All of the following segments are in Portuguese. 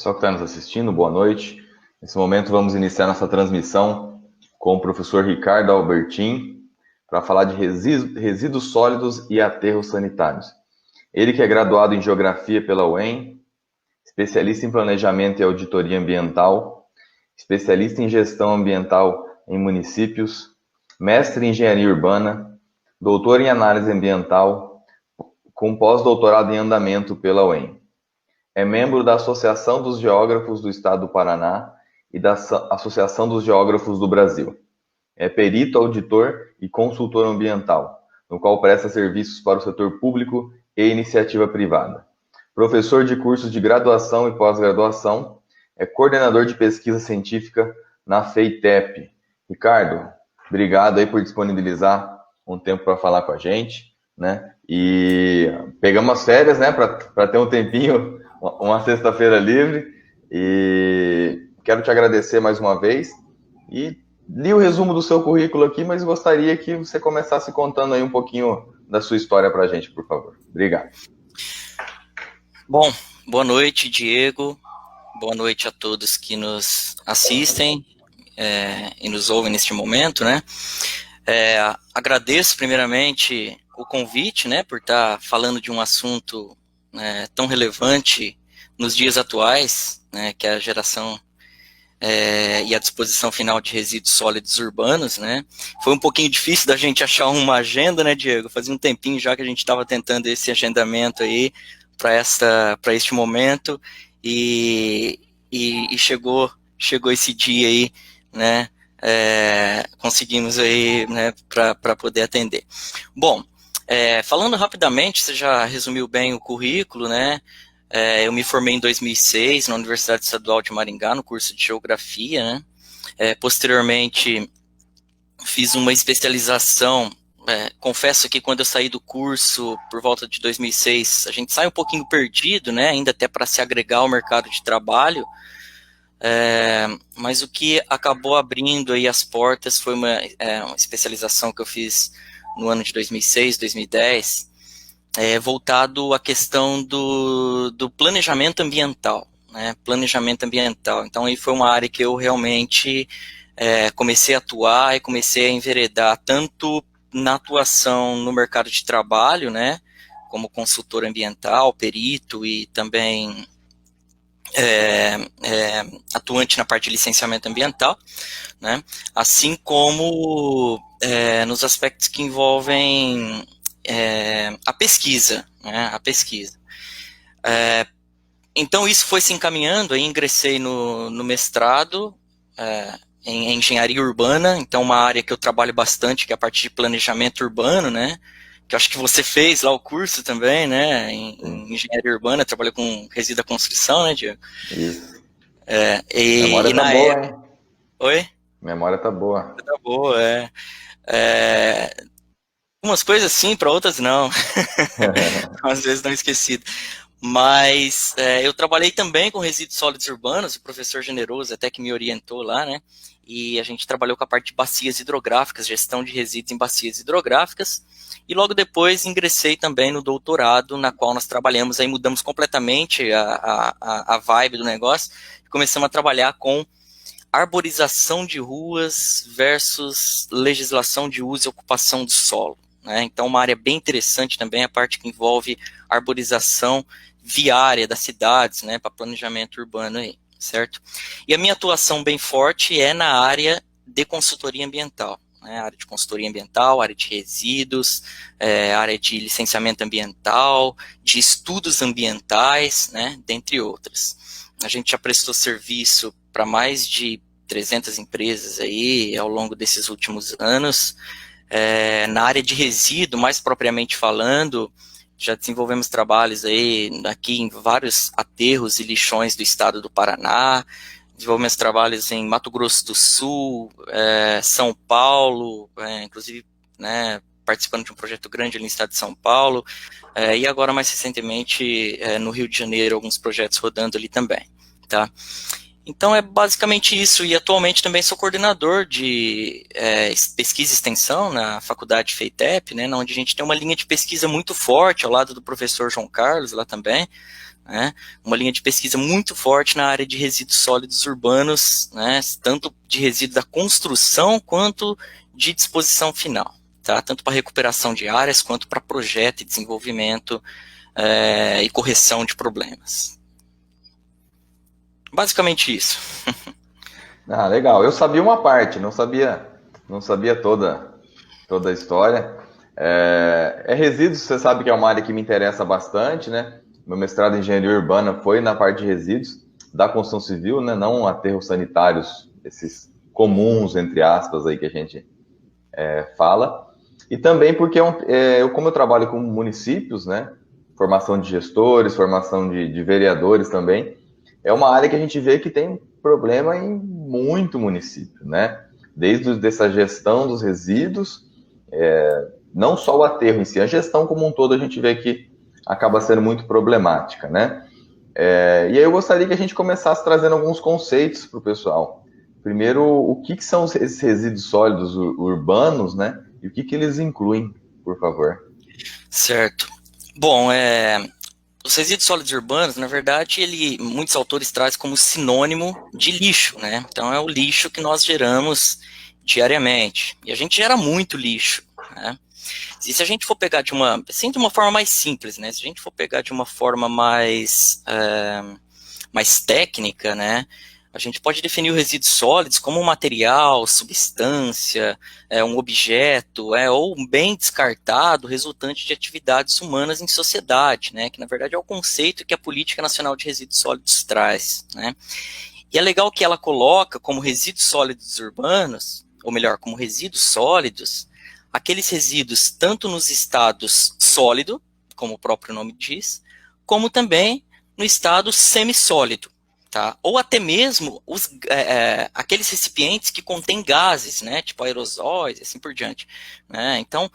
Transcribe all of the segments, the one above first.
pessoal que está nos assistindo, boa noite. Nesse momento vamos iniciar nossa transmissão com o professor Ricardo Albertin para falar de resíduos sólidos e aterros sanitários. Ele que é graduado em Geografia pela UEM, especialista em Planejamento e Auditoria Ambiental, especialista em Gestão Ambiental em Municípios, mestre em Engenharia Urbana, doutor em Análise Ambiental, com pós-doutorado em Andamento pela UEM. É membro da Associação dos Geógrafos do Estado do Paraná e da Associação dos Geógrafos do Brasil. É perito, auditor e consultor ambiental, no qual presta serviços para o setor público e iniciativa privada. Professor de cursos de graduação e pós-graduação, é coordenador de pesquisa científica na FEITEP. Ricardo, obrigado aí por disponibilizar um tempo para falar com a gente, né? E pegamos as férias, né, para ter um tempinho, uma sexta-feira livre, e quero te agradecer mais uma vez, e li o resumo do seu currículo aqui, mas gostaria que você começasse contando aí um pouquinho da sua história para a gente, por favor. Obrigado. Bom, boa noite, Diego, boa noite a todos que nos assistem e nos ouvem neste momento, né? Agradeço primeiramente o convite, né, por estar falando de um assunto tão relevante nos dias atuais, né, que é a geração e a disposição final de resíduos sólidos urbanos, né. Foi um pouquinho difícil da gente achar uma agenda, né, Diego? Fazia um tempinho já que a gente estava tentando esse agendamento aí para este momento e chegou esse dia aí, né. Conseguimos aí, né, para poder atender. Bom, falando rapidamente, você já resumiu bem o currículo, né? Eu me formei em 2006 na Universidade Estadual de Maringá, no curso de Geografia, né? Posteriormente, fiz uma especialização. Confesso que quando eu saí do curso, por volta de 2006, a gente sai um pouquinho perdido, né? Ainda até para se agregar ao mercado de trabalho. Mas o que acabou abrindo aí as portas foi uma especialização que eu fiz no ano de 2006, 2010, voltado à questão do planejamento ambiental, né? Planejamento ambiental. Então, aí foi uma área que eu realmente comecei a atuar e comecei a enveredar tanto na atuação no mercado de trabalho, né? Como consultor ambiental, perito e também atuante na parte de licenciamento ambiental, né? Assim como nos aspectos que envolvem a pesquisa, né? A pesquisa. Então isso foi se encaminhando, aí ingressei no mestrado em engenharia urbana, então uma área que eu trabalho bastante, que é a parte de planejamento urbano, né? Que eu acho que você fez lá o curso também, né, em engenharia urbana, trabalhou com resíduo da construção, né, Diego? Isso. Memória tá boa, hein? Oi? Memória tá boa. Tá boa, Umas coisas sim, para outras não. Às vezes não esquecido. Mas eu trabalhei também com resíduos sólidos urbanos, o professor Generoso até que me orientou lá, né? E a gente trabalhou com a parte de bacias hidrográficas, gestão de resíduos em bacias hidrográficas. E logo depois ingressei também no doutorado, na qual nós trabalhamos, aí mudamos completamente a vibe do negócio, e começamos a trabalhar com arborização de ruas versus legislação de uso e ocupação do solo, né? Então, uma área bem interessante também, a parte que envolve arborização viária das cidades, né, para planejamento urbano aí, certo? E a minha atuação bem forte é na área de consultoria ambiental, né, área de consultoria ambiental, área de resíduos, área de licenciamento ambiental, de estudos ambientais, né, dentre outras. A gente já prestou serviço para mais de 300 empresas aí ao longo desses últimos anos. Na área de resíduo, mais propriamente falando, já desenvolvemos trabalhos aí aqui em vários aterros e lixões do estado do Paraná, desenvolvemos trabalhos em Mato Grosso do Sul, São Paulo, inclusive, né, participando de um projeto grande ali no estado de São Paulo, e agora mais recentemente no Rio de Janeiro, alguns projetos rodando ali também, tá? Então é basicamente isso, e atualmente também sou coordenador de pesquisa e extensão na Faculdade FEITEP, né, onde a gente tem uma linha de pesquisa muito forte ao lado do professor João Carlos lá também, né, uma linha de pesquisa muito forte na área de resíduos sólidos urbanos, né, tanto de resíduo da construção quanto de disposição final, tá, tanto para recuperação de áreas quanto para projeto e desenvolvimento e correção de problemas. Basicamente isso. Ah, legal. Eu sabia uma parte, não sabia toda a história. Resíduos, você sabe que é uma área que me interessa bastante, né? Meu mestrado em engenharia urbana foi na parte de resíduos da construção civil, né? Não aterros sanitários, esses comuns, entre aspas, aí que a gente fala. E também porque como eu trabalho com municípios, né? Formação de gestores, formação de vereadores também, é uma área que a gente vê que tem problema em muito município, né? Desde essa gestão dos resíduos, não só o aterro em si, a gestão como um todo a gente vê que acaba sendo muito problemática, né? E aí eu gostaria que a gente começasse trazendo alguns conceitos para o pessoal. Primeiro, o que são esses resíduos sólidos urbanos, né? E o que eles incluem, por favor? Certo. Bom, os resíduos sólidos urbanos, na verdade, muitos autores trazem como sinônimo de lixo, né? Então é o lixo que nós geramos diariamente. E a gente gera muito lixo, né? E se a gente for pegar de uma forma mais simples, né? Se a gente for pegar de uma forma mais técnica, né? A gente pode definir os resíduos sólidos como um material, substância, um objeto, ou um bem descartado resultante de atividades humanas em sociedade, né? Que na verdade é o conceito que a Política Nacional de Resíduos Sólidos traz, né? E é legal que ela coloca como resíduos sólidos urbanos, ou melhor, como resíduos sólidos, aqueles resíduos tanto nos estados sólido, como o próprio nome diz, como também no estado semissólido. Tá? Ou até mesmo aqueles recipientes que contêm gases, né, tipo aerosóis e assim por diante. Né? Então,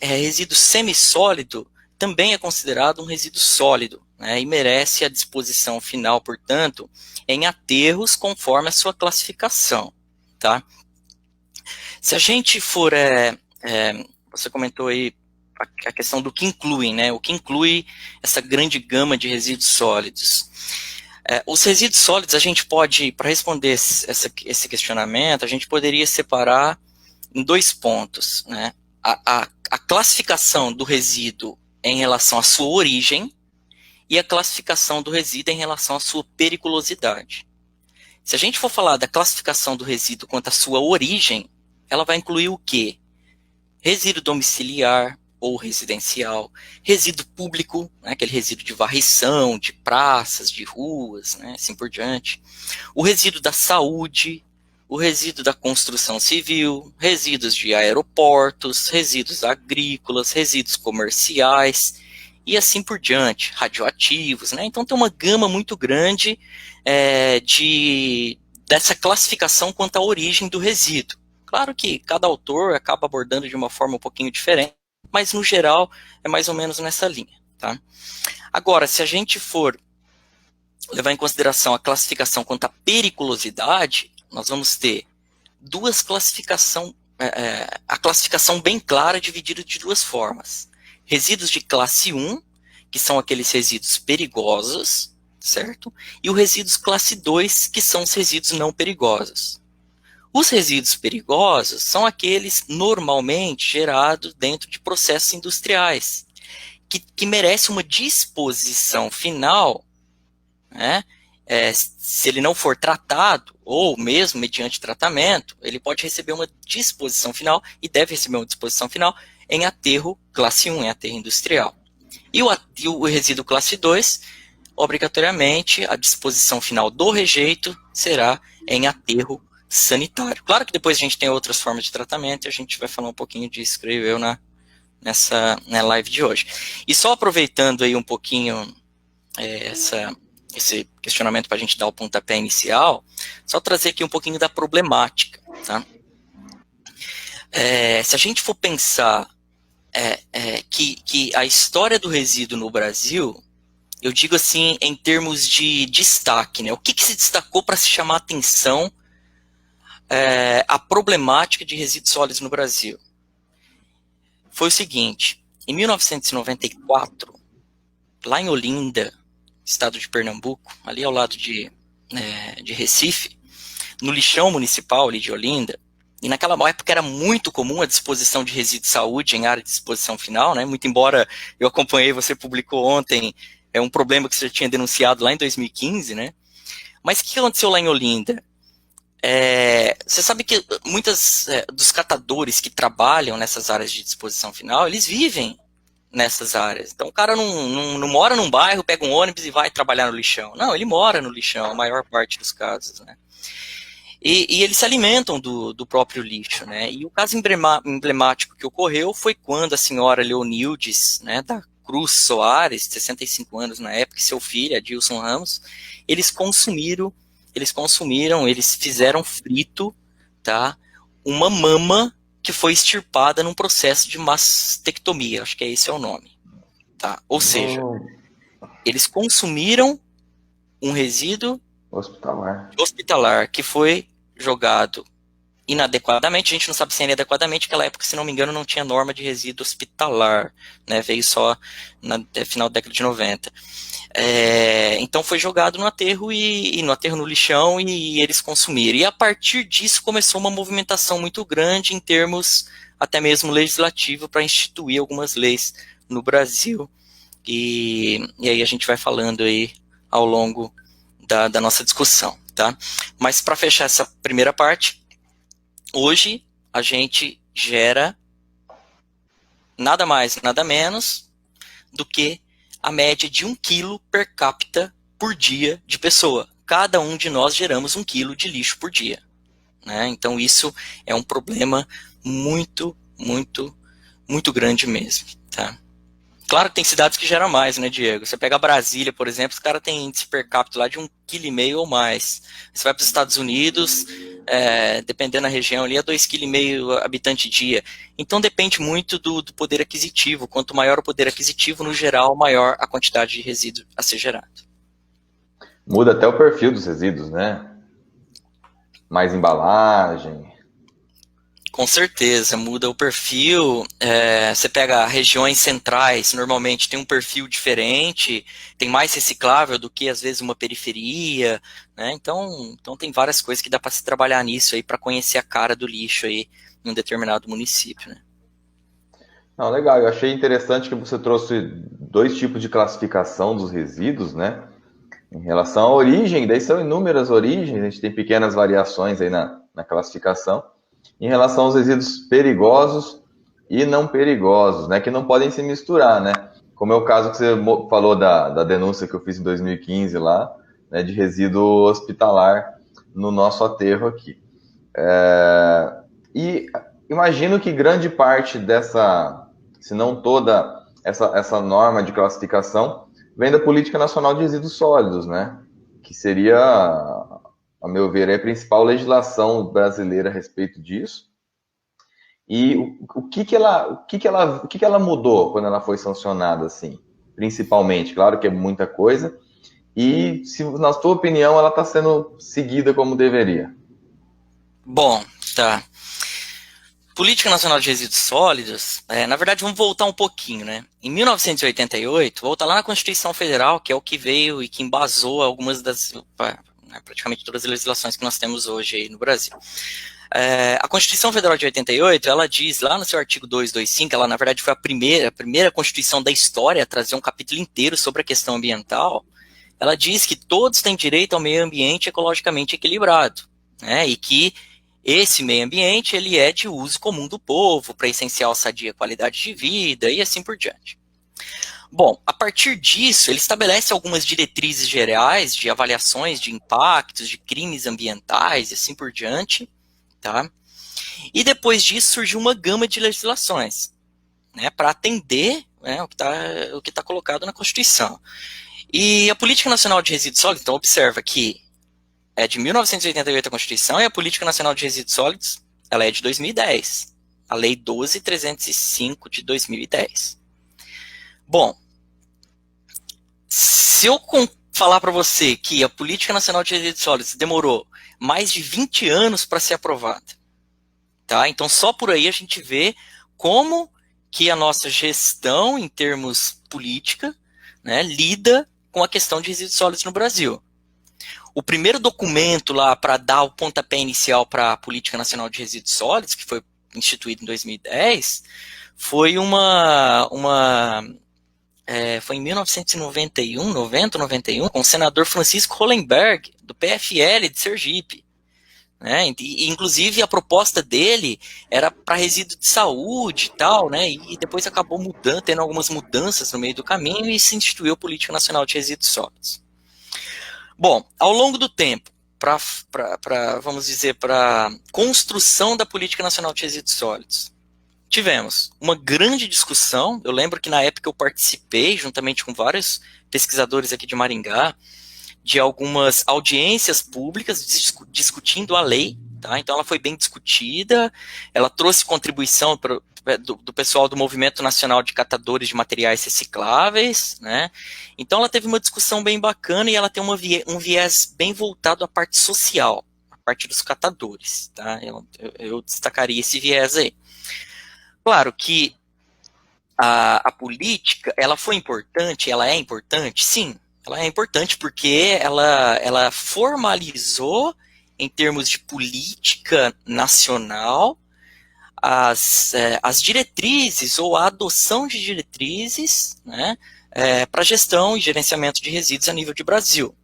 resíduo semissólido também é considerado um resíduo sólido, né, e merece a disposição final, portanto, em aterros conforme a sua classificação. Tá? Se a gente for, você comentou aí a questão do que inclui, né, o que inclui essa grande gama de resíduos sólidos. Os resíduos sólidos, a gente pode, para responder esse questionamento, a gente poderia separar em 2 pontos, né? A classificação do resíduo em relação à sua origem e a classificação do resíduo em relação à sua periculosidade. Se a gente for falar da classificação do resíduo quanto à sua origem, ela vai incluir o quê? Resíduo domiciliar, ou residencial, resíduo público, né, aquele resíduo de varrição, de praças, de ruas, né, assim por diante, o resíduo da saúde, o resíduo da construção civil, resíduos de aeroportos, resíduos agrícolas, resíduos comerciais, e assim por diante, radioativos, né, então tem uma gama muito grande dessa classificação quanto à origem do resíduo. Claro que cada autor acaba abordando de uma forma um pouquinho diferente, mas no geral é mais ou menos nessa linha. Tá? Agora, se a gente for levar em consideração a classificação quanto à periculosidade, nós vamos ter a classificação bem clara dividida de 2 formas. Resíduos de classe 1, que são aqueles resíduos perigosos, certo? E os resíduos classe 2, que são os resíduos não perigosos. Os resíduos perigosos são aqueles normalmente gerados dentro de processos industriais, que merecem uma disposição final, né? Se ele não for tratado, ou mesmo mediante tratamento, ele pode receber uma disposição final, e deve receber uma disposição final, em aterro classe 1, em aterro industrial. E o resíduo classe 2, obrigatoriamente, a disposição final do rejeito será em aterro sanitário. Claro que depois a gente tem outras formas de tratamento e a gente vai falar um pouquinho disso, creio eu, na live de hoje. E só aproveitando aí um pouquinho esse questionamento para a gente dar o pontapé inicial, só trazer aqui um pouquinho da problemática. Tá? Se a gente for pensar que a história do resíduo no Brasil, eu digo assim em termos de destaque, né? O que se destacou para se chamar a atenção a problemática de resíduos sólidos no Brasil? Foi o seguinte: em 1994, lá em Olinda, estado de Pernambuco, ali ao lado de Recife, no lixão municipal ali de Olinda, e naquela época era muito comum a disposição de resíduos de saúde em área de disposição final, né? Muito embora eu acompanhei, você publicou ontem, um problema que você tinha denunciado lá em 2015, né? Mas o que aconteceu lá em Olinda? Você sabe que muitos dos catadores que trabalham nessas áreas de disposição final, eles vivem nessas áreas. Então o cara não mora num bairro, pega um ônibus e vai trabalhar no lixão. Não, ele mora no lixão, a maior parte dos casos, né? E eles se alimentam do próprio lixo, né? E o caso emblemático que ocorreu foi quando a senhora Leonildes, né, da Cruz Soares, 65 anos na época, e seu filho, Adilson Ramos, eles fizeram frito, tá? Uma mama que foi extirpada num processo de mastectomia, acho que esse é o nome, tá? Ou seja, eles consumiram um resíduo hospitalar que foi jogado inadequadamente. A gente não sabe se é inadequadamente, naquela época, se não me engano, não tinha norma de resíduo hospitalar, né? Veio só no final da década de 90. Então foi jogado no aterro no lixão, e eles consumiram. E a partir disso começou uma movimentação muito grande em termos até mesmo legislativo para instituir algumas leis no Brasil. E aí a gente vai falando aí ao longo da nossa discussão, tá? Mas para fechar essa primeira parte, hoje a gente gera nada mais, nada menos do que a média de 1 quilo per capita por dia de pessoa. Cada um de nós geramos 1 quilo de lixo por dia, né? Então isso é um problema muito, muito, muito grande mesmo, tá? Claro que tem cidades que geram mais, né, Diego? Você pega Brasília, por exemplo, os caras têm índice per capita lá de 1,5 kg ou mais. Você vai para os Estados Unidos, dependendo da região ali, é 2,5 kg habitante dia. Então depende muito do poder aquisitivo. Quanto maior o poder aquisitivo, no geral, maior a quantidade de resíduo a ser gerado. Muda até o perfil dos resíduos, né? Mais embalagem. Com certeza, muda o perfil. Você pega regiões centrais, normalmente tem um perfil diferente, tem mais reciclável do que às vezes uma periferia, né? Então tem várias coisas que dá para se trabalhar nisso aí para conhecer a cara do lixo aí em um determinado município, né? Não, legal. Eu achei interessante que você trouxe 2 tipos de classificação dos resíduos, né? Em relação à origem, daí são inúmeras origens, a gente tem pequenas variações aí na classificação. Em relação aos resíduos perigosos e não perigosos, né, que não podem se misturar, né, como é o caso que você falou da denúncia que eu fiz em 2015 lá, né, de resíduo hospitalar no nosso aterro aqui. E imagino que grande parte dessa, se não toda essa norma de classificação, vem da Política Nacional de Resíduos Sólidos, né, que seria, a meu ver, é a principal legislação brasileira a respeito disso. E o que ela mudou quando ela foi sancionada, assim? Principalmente, claro que é muita coisa. E, se, na sua opinião, ela está sendo seguida como deveria? Bom, tá. Política Nacional de Resíduos Sólidos, na verdade, vamos voltar um pouquinho, né? Em 1988, volta lá na Constituição Federal, que é o que veio e que embasou algumas praticamente todas as legislações que nós temos hoje aí no Brasil. A Constituição Federal de 88, ela diz lá no seu artigo 225, ela na verdade foi a primeira Constituição da história a trazer um capítulo inteiro sobre a questão ambiental. Ela diz que todos têm direito ao meio ambiente ecologicamente equilibrado, né? E que esse meio ambiente ele é de uso comum do povo, para essencial sadia qualidade de vida e assim por diante. Bom, a partir disso, ele estabelece algumas diretrizes gerais de avaliações de impactos, de crimes ambientais e assim por diante, tá? E depois disso surgiu uma gama de legislações, né, para atender, né, o que tá colocado na Constituição. E a Política Nacional de Resíduos Sólidos, então observa que é de 1988 a Constituição, e a Política Nacional de Resíduos Sólidos, ela é de 2010, a Lei 12.305 de 2010. Bom, se eu falar para você que a Política Nacional de Resíduos Sólidos demorou mais de 20 anos para ser aprovada, tá? Então só por aí a gente vê como que a nossa gestão em termos política, né, lida com a questão de resíduos sólidos no Brasil. O primeiro documento lá para dar o pontapé inicial para a Política Nacional de Resíduos Sólidos, que foi instituído em 2010, foi foi em 1991, 91, com o senador Francisco Hollenberg, do PFL de Sergipe. Né? E, inclusive, a proposta dele era para resíduo de saúde e tal, né? E depois acabou mudando, tendo algumas mudanças no meio do caminho e se instituiu a Política Nacional de Resíduos Sólidos. Bom, ao longo do tempo, vamos dizer, para construção da Política Nacional de Resíduos Sólidos, tivemos uma grande discussão. Eu lembro que na época eu participei, juntamente com vários pesquisadores aqui de Maringá, de algumas audiências públicas discutindo a lei, tá? Então ela foi bem discutida, ela trouxe contribuição do pessoal do Movimento Nacional de Catadores de Materiais Recicláveis, né? Então ela teve uma discussão bem bacana e ela tem um viés bem voltado à parte social, à parte dos catadores, tá? Eu destacaria esse viés aí. Claro que a política, ela foi importante, ela é importante, sim. Ela é importante porque ela formalizou, em termos de política nacional, as diretrizes ou a adoção de diretrizes, né, para gestão e gerenciamento de resíduos a nível de Brasil.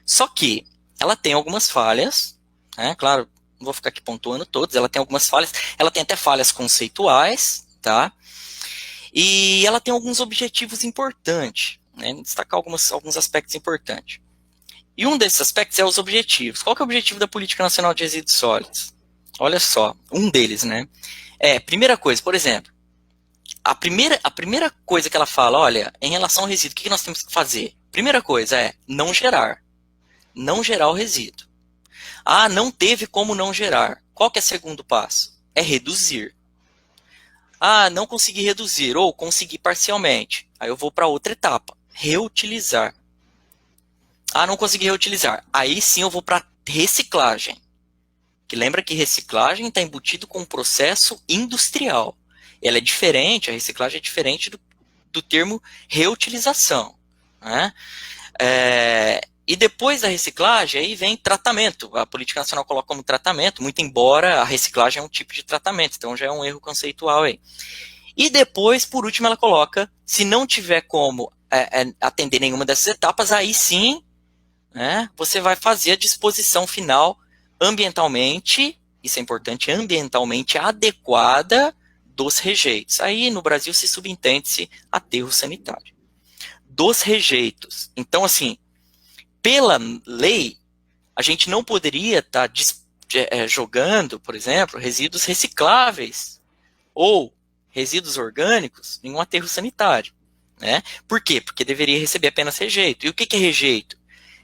Só que ela tem algumas falhas, né, claro, não vou ficar aqui pontuando todas, ela tem algumas falhas, ela tem até falhas conceituais, tá? E ela tem alguns objetivos importantes. Né, destacar alguns aspectos importantes. E um desses aspectos é os objetivos. Qual que é o objetivo da Política Nacional de Resíduos Sólidos? Olha só, um deles, né? Primeira coisa, por exemplo, a primeira coisa que ela fala, olha, em relação ao resíduo, o que nós temos que fazer? Primeira coisa é não gerar. Não gerar o resíduo. Ah, não teve como não gerar. Qual que é o segundo passo? É reduzir. Ah, não consegui reduzir, ou consegui parcialmente. Aí eu vou para outra etapa, reutilizar. Ah, não consegui reutilizar. Aí sim eu vou para reciclagem. Que lembra que reciclagem está embutido com um processo industrial. Ela é diferente, a reciclagem é diferente do termo reutilização. Né? E depois da reciclagem, aí vem tratamento. A Política Nacional coloca como tratamento, muito embora a reciclagem é um tipo de tratamento, então já é um erro conceitual aí. E depois, por último, ela coloca, se não tiver como atender nenhuma dessas etapas, aí sim, né, você vai fazer a disposição final ambientalmente, isso é importante, ambientalmente adequada dos rejeitos. Aí no Brasil se subentende-se aterro sanitário. Dos rejeitos. Então, assim, pela lei, a gente não poderia estar jogando, por exemplo, resíduos recicláveis ou resíduos orgânicos em um aterro sanitário. Né? Por quê? Porque deveria receber apenas rejeito. E o que é rejeito?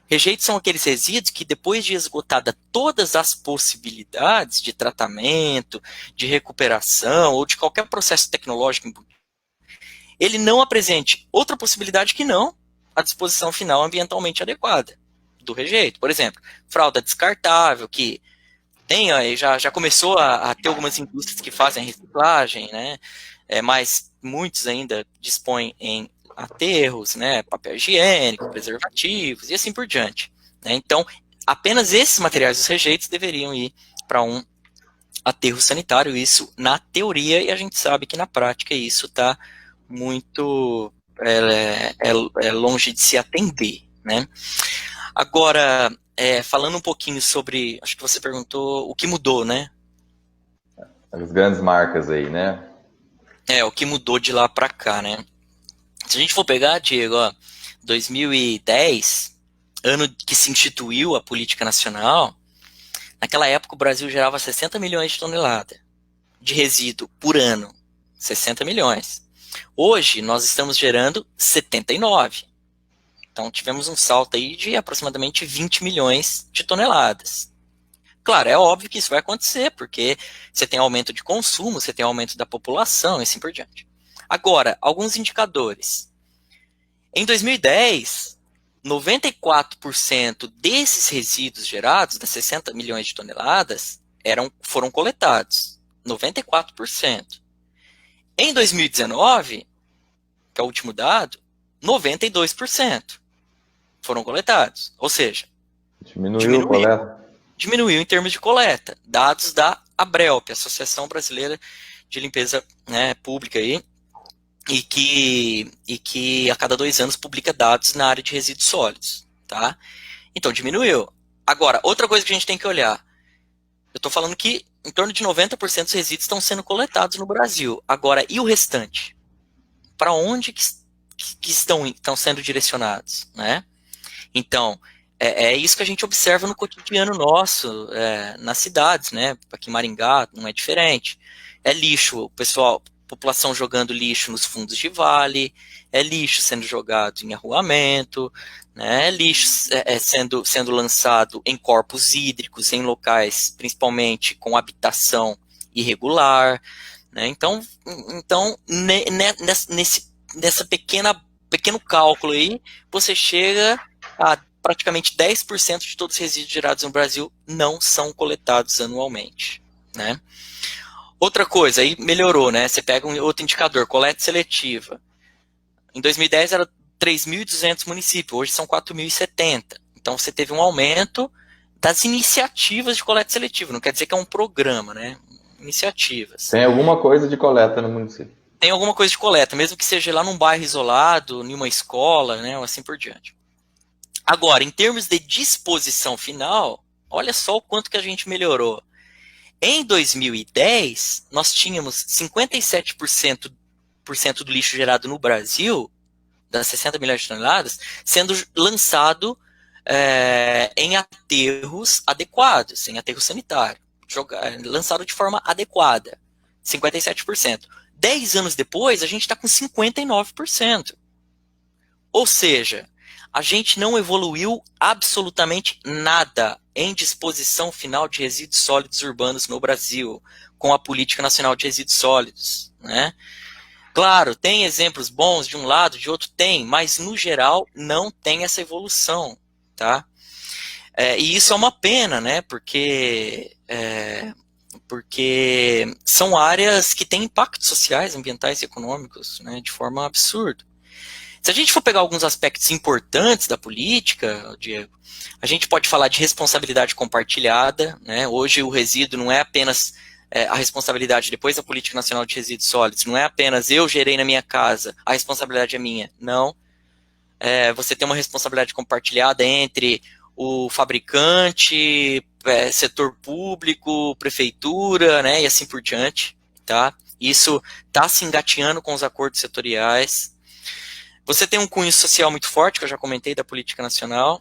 Rejeitos são aqueles resíduos que, depois de esgotada todas as possibilidades de tratamento, de recuperação ou de qualquer processo tecnológico, ele não apresente outra possibilidade que não a disposição final ambientalmente adequada do rejeito. Por exemplo, fralda descartável, que tem, já começou a ter algumas indústrias que fazem reciclagem, né? Mas muitos ainda dispõem em aterros, né? Papel higiênico, preservativos e assim por diante. Né? Então, apenas esses materiais, os rejeitos, deveriam ir para um aterro sanitário, isso na teoria, e a gente sabe que na prática isso está muito longe de se atender, né? Agora, falando um pouquinho sobre, acho que você perguntou o que mudou, né? As grandes marcas aí, né? O que mudou de lá para cá, né? Se a gente for pegar, Diego, 2010, ano que se instituiu a política nacional, naquela época o Brasil gerava 60 milhões de toneladas de resíduo por ano. 60 milhões. Hoje, nós estamos gerando 79. Então, tivemos um salto aí de aproximadamente 20 milhões de toneladas. Claro, é óbvio que isso vai acontecer, porque você tem aumento de consumo, você tem aumento da população e assim por diante. Agora, alguns indicadores. Em 2010, 94% desses resíduos gerados, das 60 milhões de toneladas, foram coletados. 94%. Em 2019, que é o último dado, 92%. foram coletados. Ou seja, Diminuiu a coleta? Diminuiu em termos de coleta. Dados da ABRELP, Associação Brasileira de Limpeza, né, Pública aí, e que a cada 2 anos publica dados na área de resíduos sólidos, tá? Então diminuiu. Agora, outra coisa que a gente tem que olhar, eu estou falando que em torno de 90% dos resíduos estão sendo coletados no Brasil. Agora, e o restante? Para onde que estão sendo direcionados, né? Então, é isso que a gente observa no cotidiano nosso, nas cidades, né? Aqui em Maringá não é diferente. É lixo, o pessoal, população jogando lixo nos fundos de vale, é lixo sendo jogado em arruamento, né? É lixo sendo lançado em corpos hídricos, em locais principalmente com habitação irregular, né? Então nessa pequeno cálculo aí, você chega a praticamente 10% de todos os resíduos gerados no Brasil não são coletados anualmente, né? Outra coisa, aí melhorou, né? Você pega outro indicador, coleta seletiva. Em 2010 era 3.200 municípios, hoje são 4.070. Então você teve um aumento das iniciativas de coleta seletiva. Não quer dizer que é um programa, né? Iniciativas. Tem alguma coisa de coleta no município? Tem alguma coisa de coleta, mesmo que seja lá num bairro isolado, em uma escola, né? Ou assim por diante. Agora, em termos de disposição final, olha só o quanto que a gente melhorou. Em 2010, nós tínhamos 57% do lixo gerado no Brasil, das 60 milhões de toneladas, sendo lançado em aterros adequados, em aterro sanitário, lançado de forma adequada, 57%. 10 anos depois, a gente está com 59%. Ou seja, a gente não evoluiu absolutamente nada em disposição final de resíduos sólidos urbanos no Brasil, com a Política Nacional de Resíduos Sólidos, né? Claro, tem exemplos bons de um lado, de outro tem, mas no geral não tem essa evolução, tá? E isso é uma pena, né? Porque são áreas que têm impactos sociais, ambientais e econômicos, né, de forma absurda. Se a gente for pegar alguns aspectos importantes da política, Diego, a gente pode falar de responsabilidade compartilhada, né? Hoje o resíduo não é apenas a responsabilidade, depois da Política Nacional de Resíduos Sólidos, não é apenas eu gerei na minha casa, a responsabilidade é minha. Não. Você tem uma responsabilidade compartilhada entre o fabricante, setor público, prefeitura, né, e assim por diante, tá? Isso está se engateando com os acordos setoriais. Você tem um cunho social muito forte, que eu já comentei, da política nacional.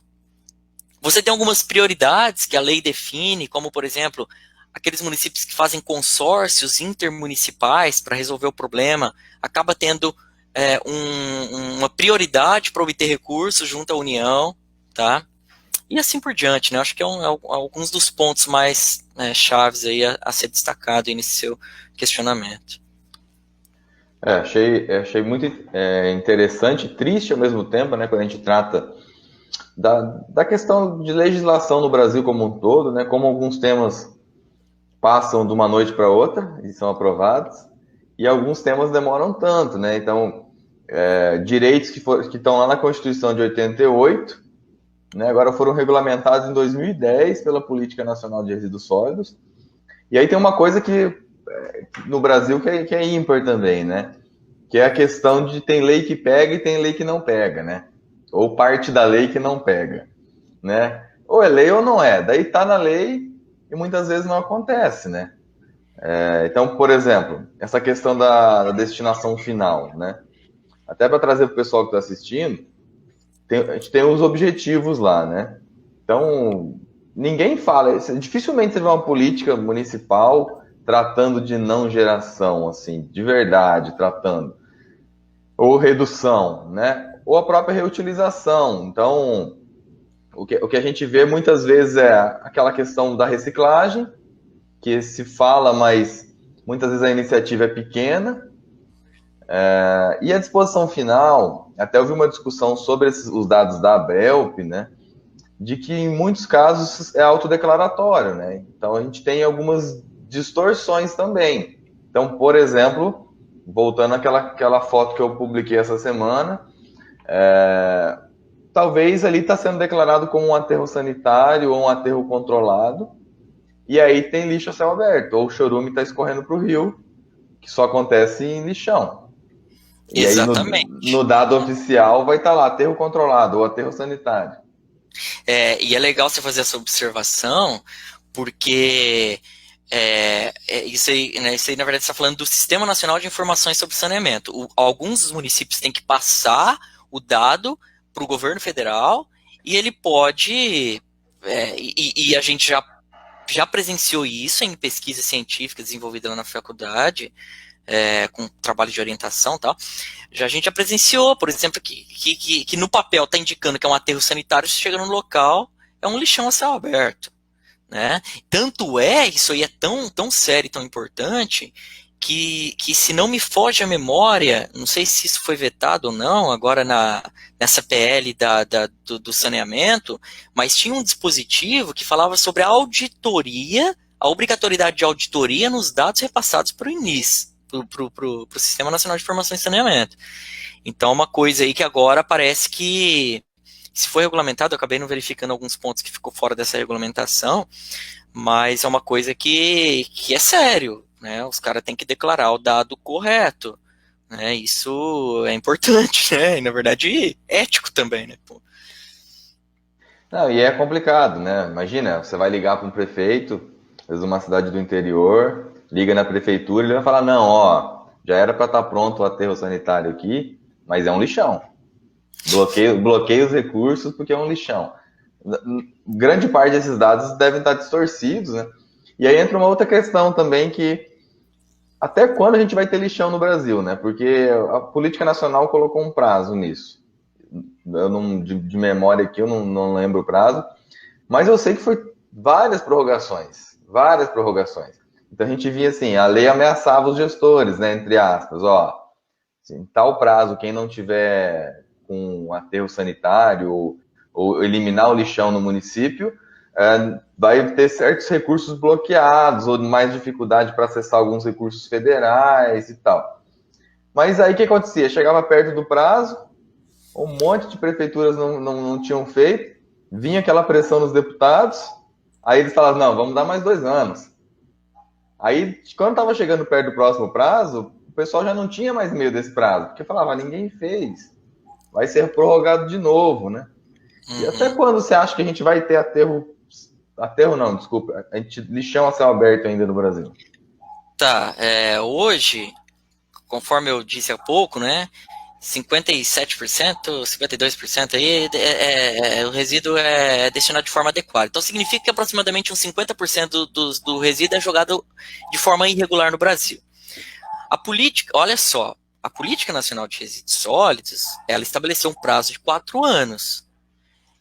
Você tem algumas prioridades que a lei define, como, por exemplo, aqueles municípios que fazem consórcios intermunicipais para resolver o problema, acaba tendo uma prioridade para obter recursos junto à União, tá? E assim por diante, né? Acho que alguns dos pontos mais chaves aí a ser destacado aí nesse seu questionamento. Achei muito interessante e triste ao mesmo tempo, né, quando a gente trata da questão de legislação no Brasil como um todo, né, como alguns temas passam de uma noite para outra e são aprovados, e alguns temas demoram tanto, né? Então, direitos que estão lá na Constituição de 88, né, agora foram regulamentados em 2010 pela Política Nacional de Resíduos Sólidos. E aí tem uma coisa que no Brasil que é ímpar também, né? Que é a questão de tem lei que pega e tem lei que não pega, né? Ou parte da lei que não pega, né? Ou é lei ou não é. Daí tá na lei e muitas vezes não acontece, né? Então, por exemplo, essa questão da destinação final, né? Até para trazer para o pessoal que está assistindo, a gente tem os objetivos lá, né? Então, ninguém fala, dificilmente você vê uma política municipal tratando de não geração, assim, de verdade, tratando. Ou redução, né? Ou a própria reutilização. Então, o que a gente vê muitas vezes é aquela questão da reciclagem, que se fala, mas muitas vezes a iniciativa é pequena. E a disposição final, até houve uma discussão sobre os dados da ABELP, né? De que em muitos casos é autodeclaratório, né? Então a gente tem algumas distorções também. Então, por exemplo, voltando àquela foto que eu publiquei essa semana, talvez ali está sendo declarado como um aterro sanitário ou um aterro controlado, e aí tem lixo a céu aberto, ou o chorume está escorrendo para o rio, que só acontece em lixão. E aí no Exatamente. dado oficial vai estar lá, aterro controlado ou aterro sanitário. E é legal você fazer essa observação, porque isso aí, né, isso aí, na verdade, está falando do Sistema Nacional de Informações sobre Saneamento. Alguns dos municípios têm que passar o dado para o governo federal e ele pode. E a gente já presenciou isso em pesquisa científica desenvolvida lá na faculdade, com trabalho de orientação e tal. A gente já presenciou, por exemplo, que no papel está indicando que é um aterro sanitário, você chega no local, é um lixão a céu aberto. Né? Tanto isso aí é tão sério e tão importante, que se não me foge a memória, não sei se isso foi vetado ou não, agora nessa PL do saneamento, mas tinha um dispositivo que falava sobre a auditoria, a obrigatoriedade de auditoria nos dados repassados para o INIS, para o Sistema Nacional de Informação e Saneamento. Então, uma coisa aí que agora parece que, se foi regulamentado, eu acabei não verificando alguns pontos que ficou fora dessa regulamentação, mas é uma coisa que é sério, né? Os caras têm que declarar o dado correto, né? Isso é importante, né? E, na verdade, ético também, né? Pô. Não, e é complicado, né? Imagina, você vai ligar para um prefeito, às vezes uma cidade do interior, liga na prefeitura, ele vai falar, não, ó, já era para estar pronto o aterro sanitário aqui, mas é um lixão. Bloqueia os recursos porque é um lixão. Grande parte desses dados devem estar distorcidos, né? E aí entra uma outra questão também que até quando a gente vai ter lixão no Brasil, né? Porque a política nacional colocou um prazo nisso. Eu não, de memória aqui eu não lembro o prazo, mas eu sei que foi várias prorrogações, várias prorrogações. Então a gente via assim, a lei ameaçava os gestores, né? Entre aspas, ó, assim, tal prazo, quem não tiver com um aterro sanitário ou eliminar o lixão no município, vai ter certos recursos bloqueados ou mais dificuldade para acessar alguns recursos federais e tal. Mas aí o que acontecia? Chegava perto do prazo, um monte de prefeituras não tinham feito, vinha aquela pressão nos deputados, aí eles falavam, não, vamos dar mais 2 anos. Aí, quando estava chegando perto do próximo prazo, o pessoal já não tinha mais medo desse prazo, porque falava, ninguém fez, vai ser prorrogado de novo, né? E até quando você acha que a gente vai ter aterro não, desculpa, a gente lixão a céu aberto ainda no Brasil? Tá, hoje, conforme eu disse há pouco, né, 57%, 52% aí, o resíduo é destinado de forma adequada. Então significa que aproximadamente uns 50% do resíduo é jogado de forma irregular no Brasil. A política, olha só, a Política Nacional de Resíduos Sólidos, ela estabeleceu um prazo de 4 anos.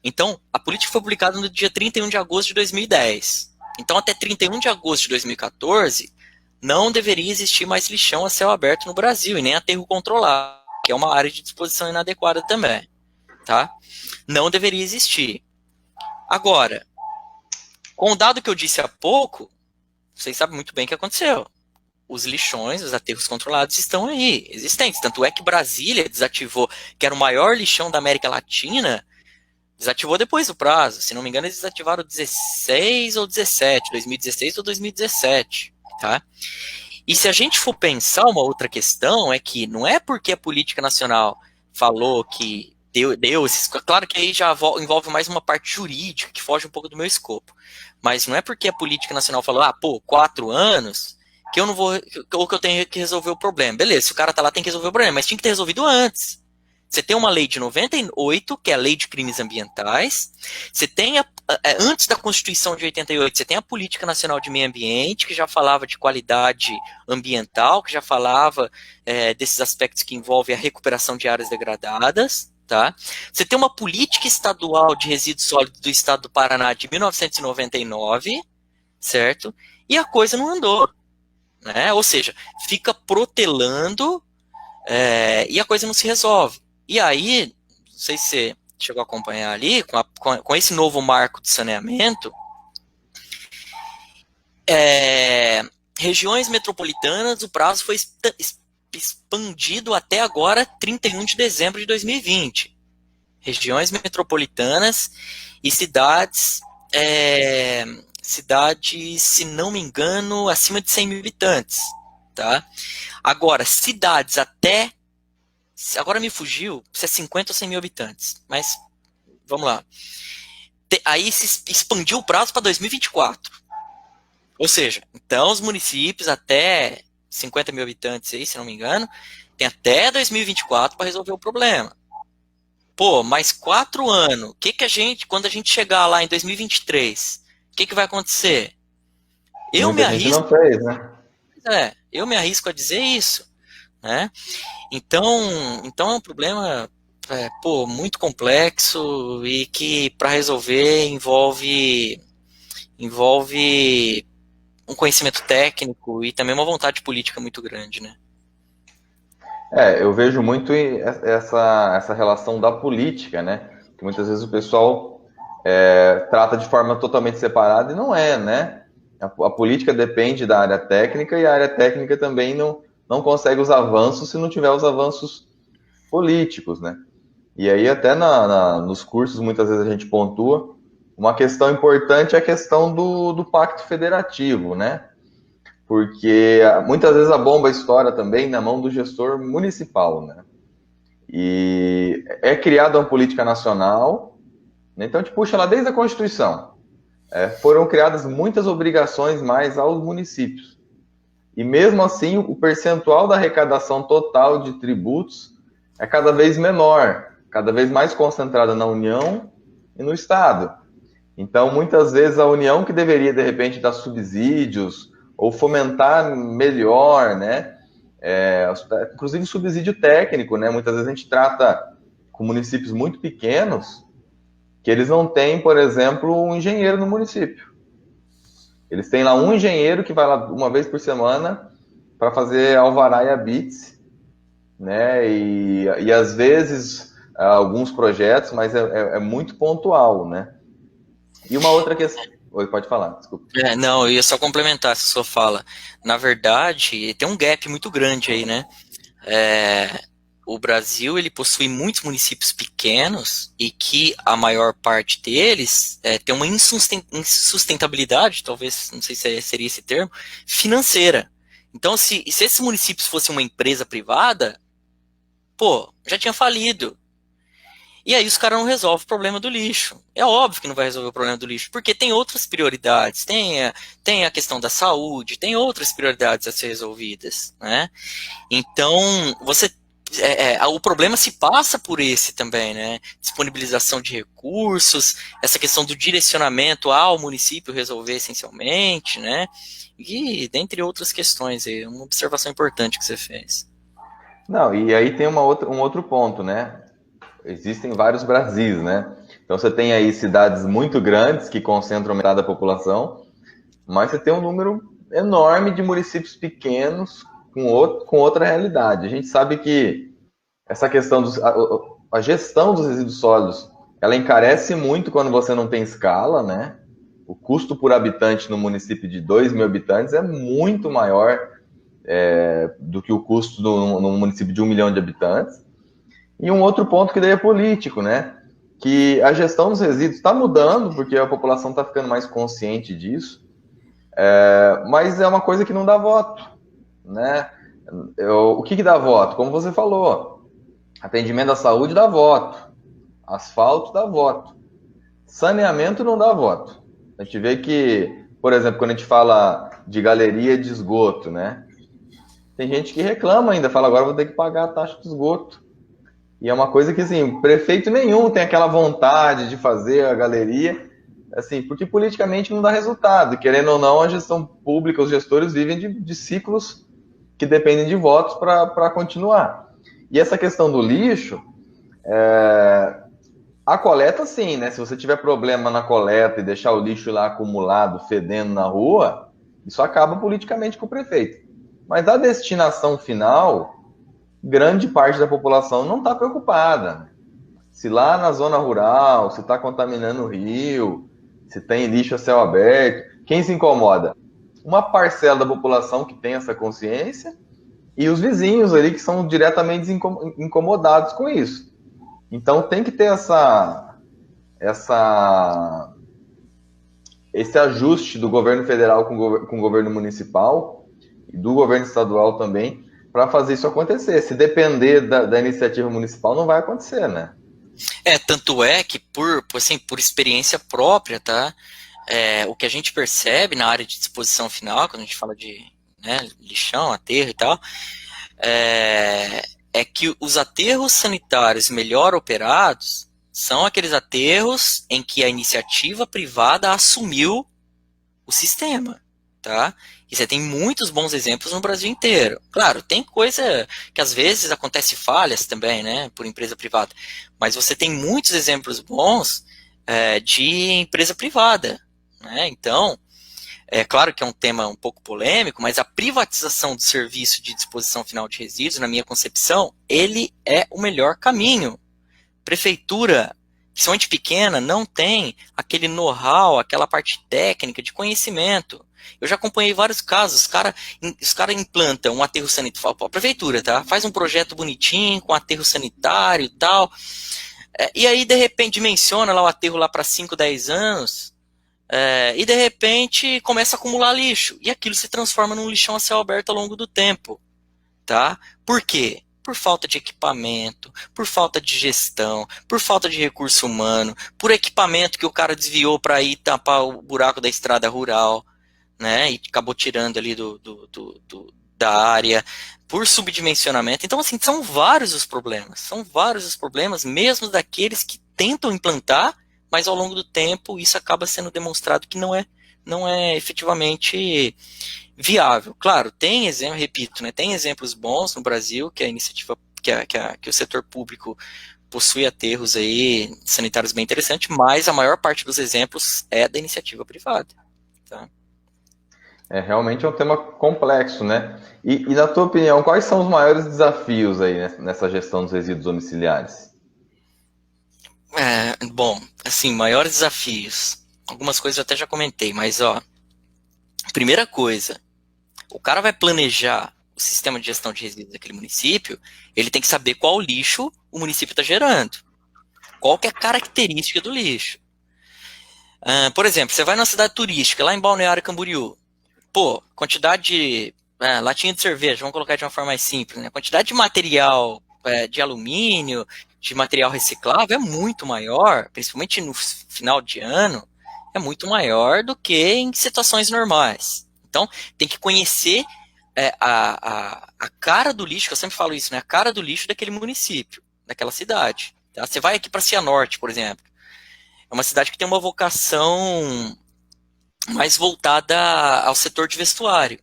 Então, a política foi publicada no dia 31 de agosto de 2010. Então, até 31 de agosto de 2014, não deveria existir mais lixão a céu aberto no Brasil, e nem aterro controlado, que é uma área de disposição inadequada também. Tá? Não deveria existir. Agora, com o dado que eu disse há pouco, vocês sabem muito bem o que aconteceu. Os lixões, os aterros controlados estão aí, existentes. Tanto é que Brasília desativou, que era o maior lixão da América Latina, desativou depois do prazo. Se não me engano, eles desativaram 16 ou 17, 2016 ou 2017, tá? E se a gente for pensar, uma outra questão é que não é porque a política nacional falou que deu esses... Claro que aí já envolve mais uma parte jurídica, que foge um pouco do meu escopo. Mas não é porque a política nacional falou, 4 anos, que eu não vou... ou que eu tenho que resolver o problema. Beleza, se o cara tá lá, tem que resolver o problema, mas tinha que ter resolvido antes. Você tem uma lei de 98, que é a Lei de Crimes Ambientais. Você tem, antes da Constituição de 88, você tem a Política Nacional de Meio Ambiente, que já falava de qualidade ambiental, que já falava desses aspectos que envolvem a recuperação de áreas degradadas. Tá? Você tem uma política estadual de resíduos sólidos do estado do Paraná de 1999, certo? E a coisa não andou. Né? Ou seja, fica protelando e a coisa não se resolve. E aí, não sei se você chegou a acompanhar ali, com esse novo marco de saneamento, regiões metropolitanas, o prazo foi expandido até agora, 31 de dezembro de 2020. regiões metropolitanas e cidades, se não me engano, acima de 100 mil habitantes, tá? Agora, cidades até, agora me fugiu se é 50 ou 100 mil habitantes, mas vamos lá. Aí se expandiu o prazo para 2024. Ou seja, então os municípios até 50 mil habitantes aí, se não me engano, tem até 2024 para resolver o problema. Pô, mais 4 anos, quando a gente chegar lá em 2023, o que vai acontecer? Muita gente não fez, né? Eu me arrisco a dizer isso, né? Então é um problema, muito complexo e que para resolver envolve um conhecimento técnico e também uma vontade política muito grande, né? Eu vejo muito essa relação da política, né? Que muitas vezes o pessoal trata de forma totalmente separada e não é, né? A política depende da área técnica e a área técnica também não consegue os avanços se não tiver os avanços políticos, né? E aí até nos cursos muitas vezes a gente pontua uma questão importante é a questão do pacto federativo, né? Porque muitas vezes a bomba estoura também na mão do gestor municipal, né? E é criada uma política nacional, né? Então a gente puxa lá desde a Constituição. Foram criadas muitas obrigações mais aos municípios. E mesmo assim, o percentual da arrecadação total de tributos é cada vez menor, cada vez mais concentrada na União e no Estado. Então, muitas vezes, a União que deveria, de repente, dar subsídios ou fomentar melhor, né? Inclusive subsídio técnico, né? Muitas vezes a gente trata com municípios muito pequenos que eles não têm, por exemplo, um engenheiro no município. Eles têm lá um engenheiro que vai lá uma vez por semana para fazer alvará e habite, né? E às vezes alguns projetos, mas é muito pontual, né? E uma outra questão. Oi, pode falar, desculpa. Não, eu ia só complementar essa sua fala. Na verdade, tem um gap muito grande aí, né? O Brasil, ele possui muitos municípios pequenos e que a maior parte deles tem uma insustentabilidade, talvez, não sei se seria esse termo, financeira. Então, se esses municípios fossem uma empresa privada, já tinha falido. E aí os caras não resolvem o problema do lixo. É óbvio que não vai resolver o problema do lixo, porque tem outras prioridades, tem a questão da saúde, tem outras prioridades a ser resolvidas, né? Então, o problema se passa por esse também, né? Disponibilização de recursos, essa questão do direcionamento ao município resolver essencialmente, né? E dentre outras questões, uma observação importante que você fez. Não, e aí tem um outro ponto, né? Existem vários Brasis, né? Então você tem aí cidades muito grandes que concentram metade da população, mas você tem um número enorme de municípios pequenos com outra realidade. A gente sabe que essa questão a gestão dos resíduos sólidos, ela encarece muito quando você não tem escala, né? O custo por habitante no município de 2 mil habitantes é muito maior do que o custo no município de 1 milhão de habitantes. E um outro ponto que daí é político, né? Que a gestão dos resíduos está mudando, porque a população está ficando mais consciente disso, mas é uma coisa que não dá voto, né? O que dá voto? Como você falou, atendimento à saúde dá voto, asfalto dá voto, saneamento não dá voto. A gente vê que, por exemplo, quando a gente fala de galeria de esgoto, né? Tem gente que reclama ainda, fala, agora vou ter que pagar a taxa de esgoto. E é uma coisa que, assim, prefeito nenhum tem aquela vontade de fazer a galeria, assim, porque politicamente não dá resultado. Querendo ou não, a gestão pública, os gestores vivem de ciclos que dependem de votos para continuar. E essa questão do lixo, a coleta, sim, né? Se você tiver problema na coleta e deixar o lixo lá acumulado, fedendo na rua, isso acaba politicamente com o prefeito. Mas a destinação final, grande parte da população não está preocupada. Se lá na zona rural, se está contaminando o rio, se tem lixo a céu aberto, quem se incomoda? Uma parcela da população que tem essa consciência e os vizinhos ali que são diretamente incomodados com isso. Então tem que ter essa, esse ajuste do governo federal com o governo municipal e do governo estadual também para fazer isso acontecer. Se depender da iniciativa municipal, não vai acontecer, né? Tanto é que por experiência própria, tá? O que a gente percebe na área de disposição final, quando a gente fala de, né, lixão, aterro e tal, é que os aterros sanitários melhor operados são aqueles aterros em que a iniciativa privada assumiu o sistema, tá? E você tem muitos bons exemplos no Brasil inteiro. Claro, tem coisa que às vezes acontece falhas também, né, por empresa privada, mas você tem muitos exemplos bons de empresa privada, né? Então, é claro que é um tema um pouco polêmico, mas a privatização do serviço de disposição final de resíduos, na minha concepção, ele é o melhor caminho. Prefeitura, principalmente pequena, não tem aquele know-how, aquela parte técnica de conhecimento. Eu já acompanhei vários casos, os cara implantam um aterro sanitário, a prefeitura, tá? Faz um projeto bonitinho, com aterro sanitário e tal, e aí de repente dimensiona lá o aterro lá para 5, 10 anos, e de repente começa a acumular lixo, e aquilo se transforma num lixão a céu aberto ao longo do tempo, tá? Por quê? Por falta de equipamento, por falta de gestão, por falta de recurso humano, por equipamento que o cara desviou para ir tampar o buraco da estrada rural, né? E acabou tirando ali da área, por subdimensionamento. Então, assim, são vários os problemas, mesmo daqueles que tentam implantar, mas ao longo do tempo isso acaba sendo demonstrado que não é efetivamente viável. Claro, tem exemplo, repito, né, tem exemplos bons no Brasil que a iniciativa, que o setor público possui aterros aí sanitários bem interessantes, mas a maior parte dos exemplos é da iniciativa privada. Tá? Realmente é um tema complexo, né? E na tua opinião, quais são os maiores desafios aí nessa gestão dos resíduos domiciliares? Bom, assim, maiores desafios. Algumas coisas eu até já comentei, mas ó, primeira coisa, o cara vai planejar o sistema de gestão de resíduos daquele município, ele tem que saber qual lixo o município está gerando. Qual que é a característica do lixo. Por exemplo, você vai numa cidade turística, lá em Balneário Camboriú. Pô, quantidade de latinha de cerveja, vamos colocar de uma forma mais simples, né? Quantidade de material de alumínio, de material reciclável é muito maior, principalmente no final de ano, é muito maior do que em situações normais. Então, tem que conhecer a cara do lixo, que eu sempre falo isso, né? A cara do lixo daquele município, daquela cidade. Tá? Você vai aqui para Cianorte, por exemplo. É uma cidade que tem uma vocação mais voltada ao setor de vestuário.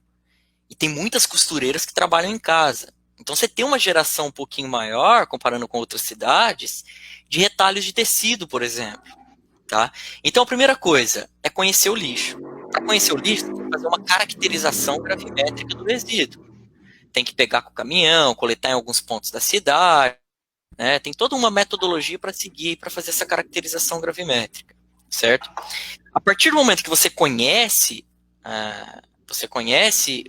E tem muitas costureiras que trabalham em casa. Então você tem uma geração um pouquinho maior, comparando com outras cidades, de retalhos de tecido, por exemplo. Tá? Então a primeira coisa é conhecer o lixo. Para conhecer o lixo, tem que fazer uma caracterização gravimétrica do resíduo. Tem que pegar com o caminhão, coletar em alguns pontos da cidade, né? Tem toda uma metodologia para seguir, para fazer essa caracterização gravimétrica, certo? A partir do momento que você conhece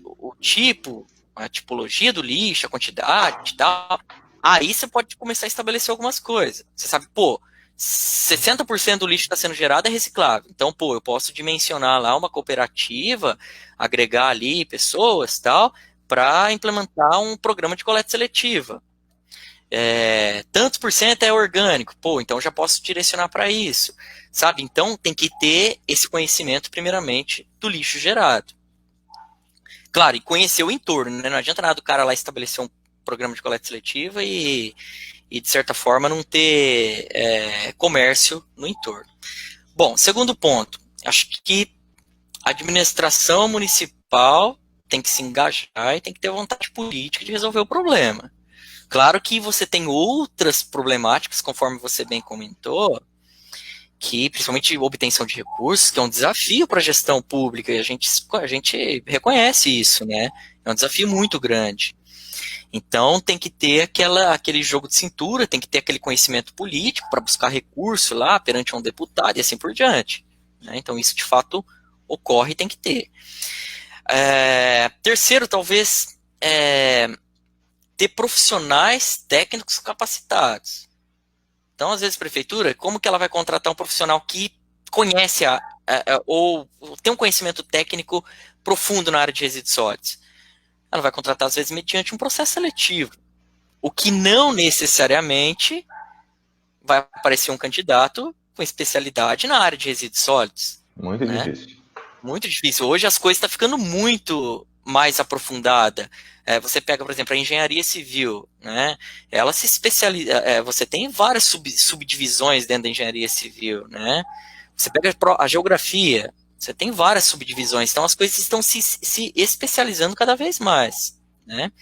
o tipo, a tipologia do lixo, a quantidade e tal, aí você pode começar a estabelecer algumas coisas. Você sabe, pô, 60% do lixo que está sendo gerado é reciclável. Então, pô, eu posso dimensionar lá uma cooperativa, agregar ali pessoas tal, para implementar um programa de coleta seletiva. Tantos por cento é orgânico, pô, então já posso direcionar para isso, sabe? Então tem que ter esse conhecimento, primeiramente, do lixo gerado. Claro, e conhecer o entorno, né? Não adianta nada o cara lá estabelecer um programa de coleta seletiva e de certa forma, não ter comércio no entorno. Bom, segundo ponto, acho que a administração municipal tem que se engajar e tem que ter vontade política de resolver o problema. Claro que você tem outras problemáticas, conforme você bem comentou, que principalmente obtenção de recursos, que é um desafio para a gestão pública, e a gente reconhece isso, né? É um desafio muito grande. Então tem que ter aquele jogo de cintura, tem que ter aquele conhecimento político para buscar recurso lá perante um deputado e assim por diante. Né? Então isso de fato ocorre e tem que ter. Terceiro, talvez, ter profissionais técnicos capacitados. Então, às vezes, a prefeitura, como que ela vai contratar um profissional que conhece ou tem um conhecimento técnico profundo na área de resíduos sólidos? Ela vai contratar, às vezes, mediante um processo seletivo, o que não necessariamente vai aparecer um candidato com especialidade na área de resíduos sólidos. Muito difícil. Muito difícil. Hoje as coisas estão ficando muito mais aprofundada. Você pega, por exemplo, a engenharia civil, né? Ela se especializa. Você tem várias subdivisões dentro da engenharia civil, né? Você pega a geografia, você tem várias subdivisões. Então as coisas estão se especializando cada vez mais, né?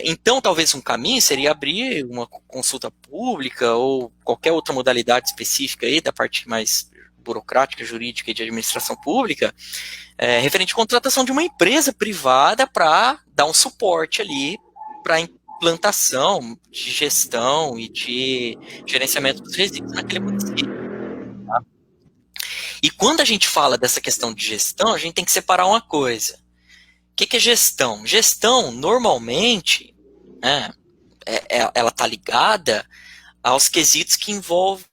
Então, talvez um caminho seria abrir uma consulta pública ou qualquer outra modalidade específica aí da parte mais burocrática, jurídica e de administração pública, referente à contratação de uma empresa privada para dar um suporte ali para a implantação de gestão e de gerenciamento dos resíduos naquele município. Tá? E quando a gente fala dessa questão de gestão, a gente tem que separar uma coisa. O que é gestão? Gestão, normalmente, ela está ligada aos quesitos que envolvem,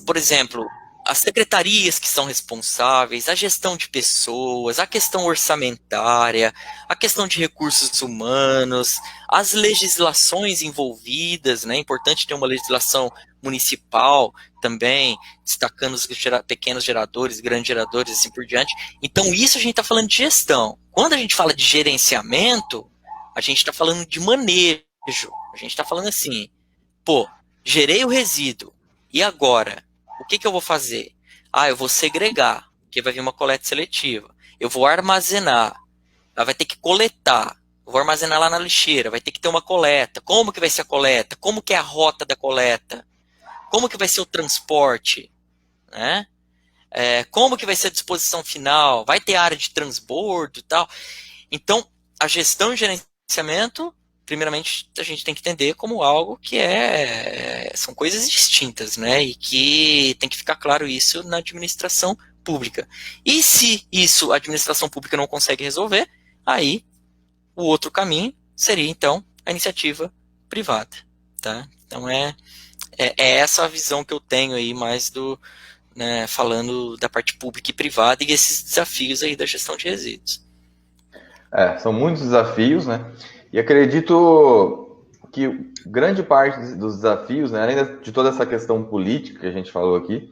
por exemplo, as secretarias que são responsáveis, a gestão de pessoas, a questão orçamentária, a questão de recursos humanos, as legislações envolvidas, né? É importante ter uma legislação municipal também, destacando os pequenos geradores, grandes geradores e assim por diante. Então, isso a gente está falando de gestão. Quando a gente fala de gerenciamento, a gente está falando de manejo. A gente está falando assim, gerei o resíduo, e agora? O que eu vou fazer? Eu vou segregar, porque vai vir uma coleta seletiva. Eu vou armazenar, ela vai ter que coletar. Eu vou armazenar lá na lixeira, vai ter que ter uma coleta. Como que vai ser a coleta? Como que é a rota da coleta? Como que vai ser o transporte? Né? Como que vai ser a disposição final? Vai ter área de transbordo e tal? Então, a gestão e gerenciamento, primeiramente, a gente tem que entender como algo que são coisas distintas, né? E que tem que ficar claro isso na administração pública. E se isso a administração pública não consegue resolver, aí o outro caminho seria, então, a iniciativa privada, tá? Então, é essa a visão que eu tenho aí, mais falando da parte pública e privada e esses desafios aí da gestão de resíduos. São muitos desafios, né? E acredito que grande parte dos desafios, né, além de toda essa questão política que a gente falou aqui,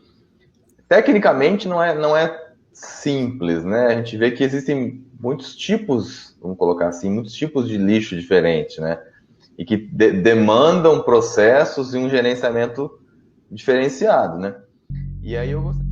tecnicamente não é simples, né? A gente vê que existem muitos tipos, vamos colocar assim, muitos tipos de lixo diferentes, né? E que demandam processos e um gerenciamento diferenciado, né? E aí eu gostaria...